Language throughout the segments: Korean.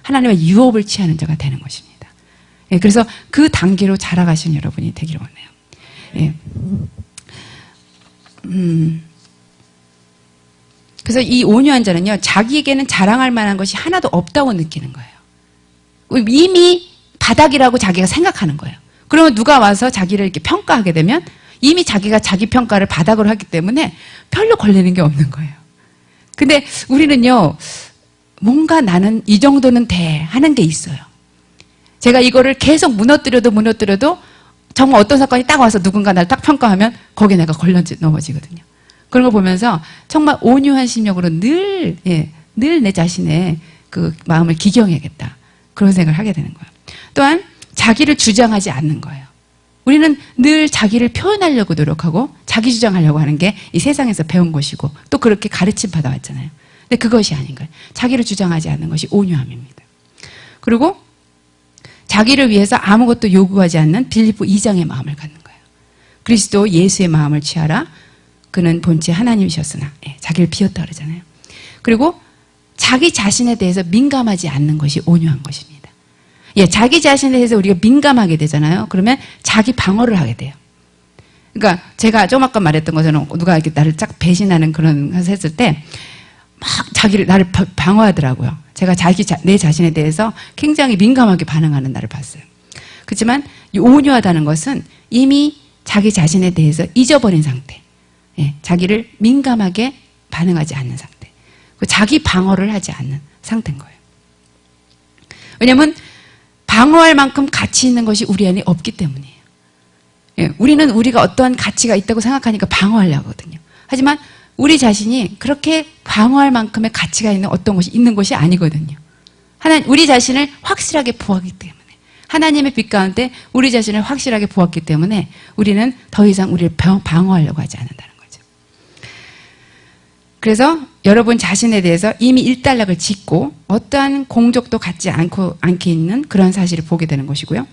하나님의 유업을 취하는 자가 되는 것입니다. 예, 그래서 그 단계로 자라가시는 여러분이 되기를 원해요. 예. 그래서 이 온유한 자는요, 자기에게는 자랑할 만한 것이 하나도 없다고 느끼는 거예요. 이미 바닥이라고 자기가 생각하는 거예요. 그러면 누가 와서 자기를 이렇게 평가하게 되면 이미 자기가 자기 평가를 바닥으로 하기 때문에 별로 걸리는 게 없는 거예요. 근데 우리는요, 뭔가 나는 이 정도는 돼 하는 게 있어요. 제가 이거를 계속 무너뜨려도 정말 어떤 사건이 딱 와서 누군가 나를 딱 평가하면 거기에 내가 넘어지거든요. 그런 걸 보면서 정말 온유한 심령으로 늘 내 자신의 그 마음을 기경해야겠다. 그런 생각을 하게 되는 거예요. 또한 자기를 주장하지 않는 거예요. 우리는 늘 자기를 표현하려고 노력하고 자기 주장하려고 하는 게 이 세상에서 배운 것이고 또 그렇게 가르침 받아왔잖아요. 근데 그것이 아닌 거예요. 자기를 주장하지 않는 것이 온유함입니다. 그리고 자기를 위해서 아무것도 요구하지 않는 빌립보 2장의 마음을 갖는 거예요. 그리스도 예수의 마음을 취하라. 그는 본체 하나님이셨으나 자기를 비웠다 그러잖아요. 그리고 자기 자신에 대해서 민감하지 않는 것이 온유한 것입니다. 자기 자신에 대해서 우리가 민감하게 되잖아요. 그러면 자기 방어를 하게 돼요. 그러니까 제가 좀 아까 말했던 것처럼 누가 이렇게 나를 쫙 배신하는 그런 것을 했을 때 막 나를 방어하더라고요. 제가 내 자신에 대해서 굉장히 민감하게 반응하는 나를 봤어요. 그렇지만 온유하다는 것은 이미 자기 자신에 대해서 잊어버린 상태. 자기를 민감하게 반응하지 않는 상태. 자기 방어를 하지 않는 상태인 거예요. 왜냐하면 방어할 만큼 가치 있는 것이 우리 안에 없기 때문이에요. 우리는 우리가 어떠한 가치가 있다고 생각하니까 방어하려고 하거든요. 하지만 우리 자신이 그렇게 방어할 만큼의 가치가 있는 어떤 것이 있는 것이 아니거든요. 우리 자신을 확실하게 보았기 때문에, 하나님의 빛 가운데 우리 자신을 확실하게 보았기 때문에 우리는 더 이상 우리를 방어하려고 하지 않는다는 거죠. 그래서 여러분 자신에 대해서 이미 일단락을 짓고 어떠한 공적도 갖지 않게 있는 그런 사실을 보게 되는 것이고요.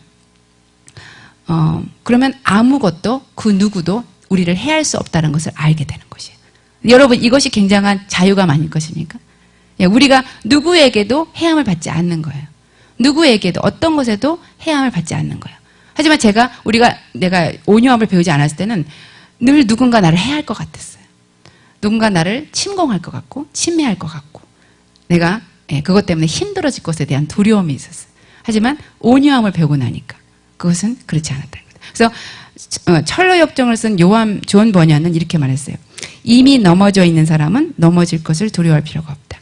그러면 아무것도 그 누구도 우리를 해할 수 없다는 것을 알게 되는 것이에요. 여러분 이것이 굉장한 자유감 아닐 것입니까? 우리가 누구에게도 해함을 받지 않는 거예요. 누구에게도 어떤 것에도 해함을 받지 않는 거예요. 하지만 내가 온유함을 배우지 않았을 때는 늘 누군가 나를 해할 것 같았어요. 누군가 나를 침공할 것 같고 침해할 것 같고 내가 그것 때문에 힘들어질 것에 대한 두려움이 있었어요. 하지만 온유함을 배우고 나니까 그것은 그렇지 않았다는 거예요. 그래서 철로 역정을 쓴 존 버녀는 이렇게 말했어요. 이미 넘어져 있는 사람은 넘어질 것을 두려워할 필요가 없다.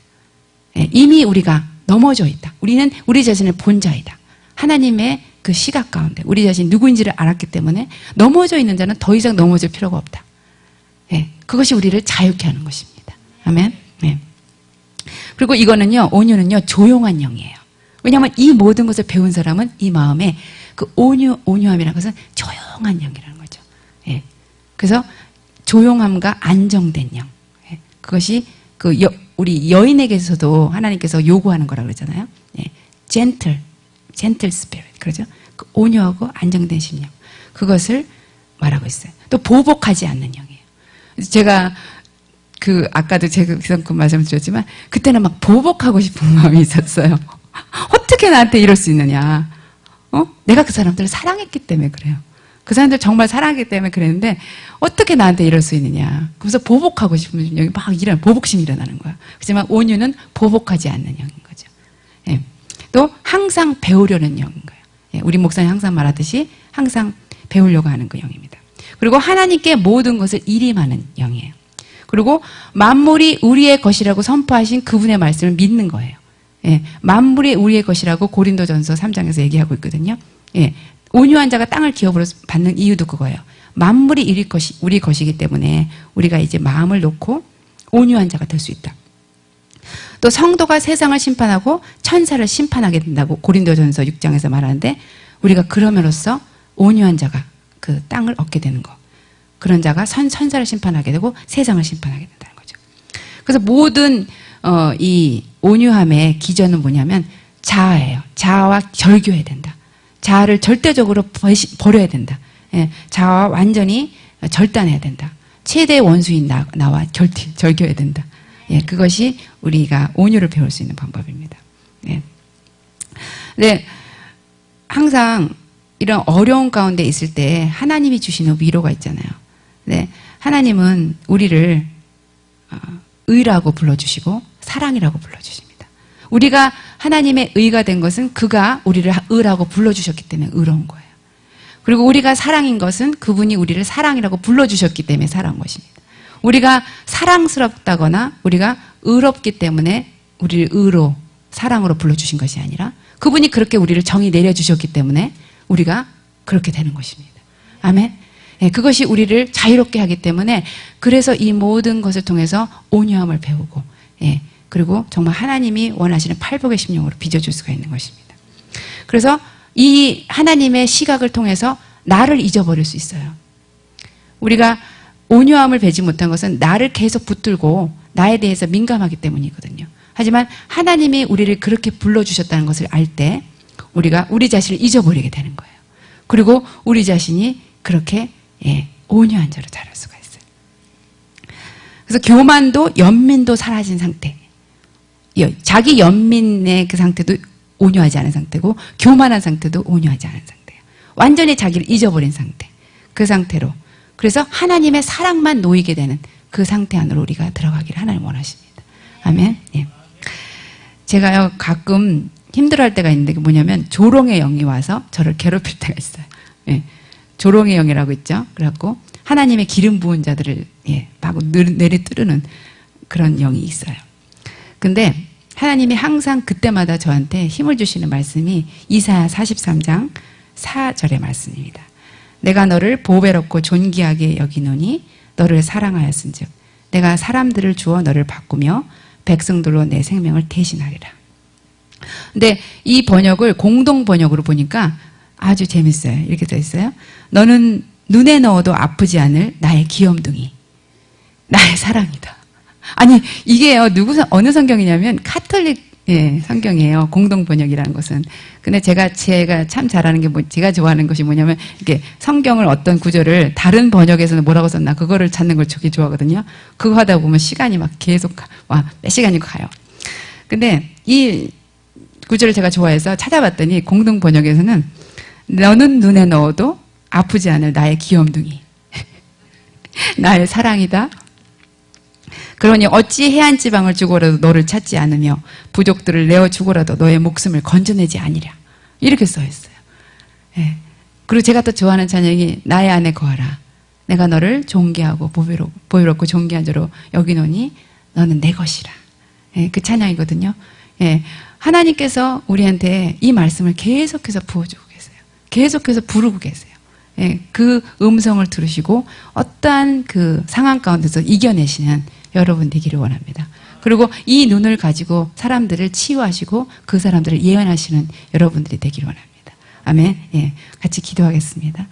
이미 우리가 넘어져 있다. 우리는 우리 자신을 본 자이다. 하나님의 그 시각 가운데 우리 자신이 누구인지를 알았기 때문에 넘어져 있는 자는 더 이상 넘어질 필요가 없다. 그것이 우리를 자유케 하는 것입니다. 아멘. 그리고 이거는요, 온유는요, 조용한 영이에요. 왜냐하면 이 모든 것을 배운 사람은 이 마음에 그 온유함이라는 것은 조용한 영이라는 거죠. 그래서 조용함과 안정된 영. 그것이 우리 여인에게서도 하나님께서 요구하는 거라고 그러잖아요. gentle spirit. 그러죠? 그 온유하고 안정된 심령. 그것을 말하고 있어요. 또 보복하지 않는 영이에요. 제가 아까도 제가 그 말씀을 드렸지만 그때는 막 보복하고 싶은 마음이 있었어요. 어떻게 나한테 이럴 수 있느냐. 내가 그 사람들을 사랑했기 때문에 그래요. 그 사람들 정말 사랑하기 때문에 그랬는데 어떻게 나한테 이럴 수 있느냐. 그래서 보복하고 싶은 심령이 막 보복심이 일어나는 거야. 하지만 온유는 보복하지 않는 영인 거죠. 또 항상 배우려는 영인 거예요. 우리 목사님 항상 말하듯이 항상 배우려고 하는 그 영입니다. 그리고 하나님께 모든 것을 일임하는 영이에요. 그리고 만물이 우리의 것이라고 선포하신 그분의 말씀을 믿는 거예요. 만물이 우리의 것이라고 고린도전서 3장에서 얘기하고 있거든요. 온유한 자가 땅을 기업으로 받는 이유도 그거예요. 만물이 우리 것이기 때문에 우리가 이제 마음을 놓고 온유한 자가 될 수 있다. 또 성도가 세상을 심판하고 천사를 심판하게 된다고 고린도전서 6장에서 말하는데 우리가 그러므로써 온유한 자가 그 땅을 얻게 되는 거. 그런 자가 천사를 심판하게 되고 세상을 심판하게 된다는 거죠. 그래서 모든 이 온유함의 기전은 뭐냐면 자아예요. 자아와 절교해야 된다. 자아를 절대적으로 버려야 된다. 자아와 완전히 절단해야 된다. 최대의 원수인 나와 절교해야 된다. 그것이 우리가 온유를 배울 수 있는 방법입니다. 근데 항상 이런 어려운 가운데 있을 때 하나님이 주시는 위로가 있잖아요. 네, 하나님은 우리를 의라고 불러주시고 사랑이라고 불러주십니다. 우리가 하나님의 의가 된 것은 그가 우리를 의라고 불러주셨기 때문에 의로운 거예요. 그리고 우리가 사랑인 것은 그분이 우리를 사랑이라고 불러주셨기 때문에 사랑한 것입니다. 우리가 사랑스럽다거나 우리가 의롭기 때문에 우리를 의로, 사랑으로 불러주신 것이 아니라 그분이 그렇게 우리를 정의 내려주셨기 때문에 우리가 그렇게 되는 것입니다. 아멘. 예, 그것이 우리를 자유롭게 하기 때문에 그래서 이 모든 것을 통해서 온유함을 배우고, 예, 그리고 정말 하나님이 원하시는 팔복의 심령으로 빚어줄 수가 있는 것입니다. 그래서 이 하나님의 시각을 통해서 나를 잊어버릴 수 있어요. 우리가 온유함을 배지 못한 것은 나를 계속 붙들고 나에 대해서 민감하기 때문이거든요. 하지만 하나님이 우리를 그렇게 불러주셨다는 것을 알 때 우리가 우리 자신을 잊어버리게 되는 거예요. 그리고 우리 자신이 그렇게, 예, 온유한 자로 자랄 수가 있어요. 그래서 교만도 연민도 사라진 상태. 자기 연민의 그 상태도 온유하지 않은 상태고 교만한 상태도 온유하지 않은 상태예요. 완전히 자기를 잊어버린 상태. 그 상태로. 그래서 하나님의 사랑만 놓이게 되는 그 상태 안으로 우리가 들어가기를 하나님 원하십니다. 아멘. 예. 제가요 가끔 힘들어할 때가 있는데 뭐냐면 조롱의 영이 와서 저를 괴롭힐 때가 있어요. 예. 조롱의 영이라고 있죠. 그래갖고 하나님의 기름 부은 자들을, 예, 막 내리뜨르는 그런 영이 있어요. 근데 하나님이 항상 그때마다 저한테 힘을 주시는 말씀이 이사야 43장 4절의 말씀입니다. 내가 너를 보배롭고 존귀하게 여기노니 너를 사랑하였은즉 내가 사람들을 주어 너를 바꾸며 백성들로 내 생명을 대신하리라. 근데 이 번역을 공동 번역으로 보니까 아주 재밌어요. 이렇게 써 있어요. 너는 눈에 넣어도 아프지 않을 나의 귀염둥이, 나의 사랑이다. 아니 이게요 어느 성경이냐면 카톨릭, 예, 성경이에요. 공동 번역이라는 것은. 근데 제가 참 잘하는 게 제가 좋아하는 것이 뭐냐면 이렇게 성경을 어떤 구절을 다른 번역에서는 뭐라고 썼나 그거를 찾는 걸 되게 좋아하거든요. 그거 하다 보면 시간이 막 계속 몇 시간이 가요. 근데 이 구절을 제가 좋아해서 찾아봤더니 공동 번역에서는 너는 눈에 넣어도 아프지 않을 나의 귀염둥이, 나의 사랑이다. 그러니 어찌 해안 지방을 주고라도 너를 찾지 않으며 부족들을 내어 주고라도 너의 목숨을 건져내지 아니랴. 이렇게 써 있어요. 예. 그리고 제가 또 좋아하는 찬양이 나의 안에 거하라. 내가 너를 존귀하고 보배롭고 존귀한 자로 여기노니 너는 내 것이라. 예, 그 찬양이거든요. 예. 하나님께서 우리한테 이 말씀을 계속해서 부어주고 계세요. 계속해서 부르고 계세요. 예, 그 음성을 들으시고 어떠한 그 상황 가운데서 이겨내시는 여러분 되기를 원합니다. 그리고 이 눈을 가지고 사람들을 치유하시고 그 사람들을 예언하시는 여러분들이 되기를 원합니다. 아멘. 예, 같이 기도하겠습니다.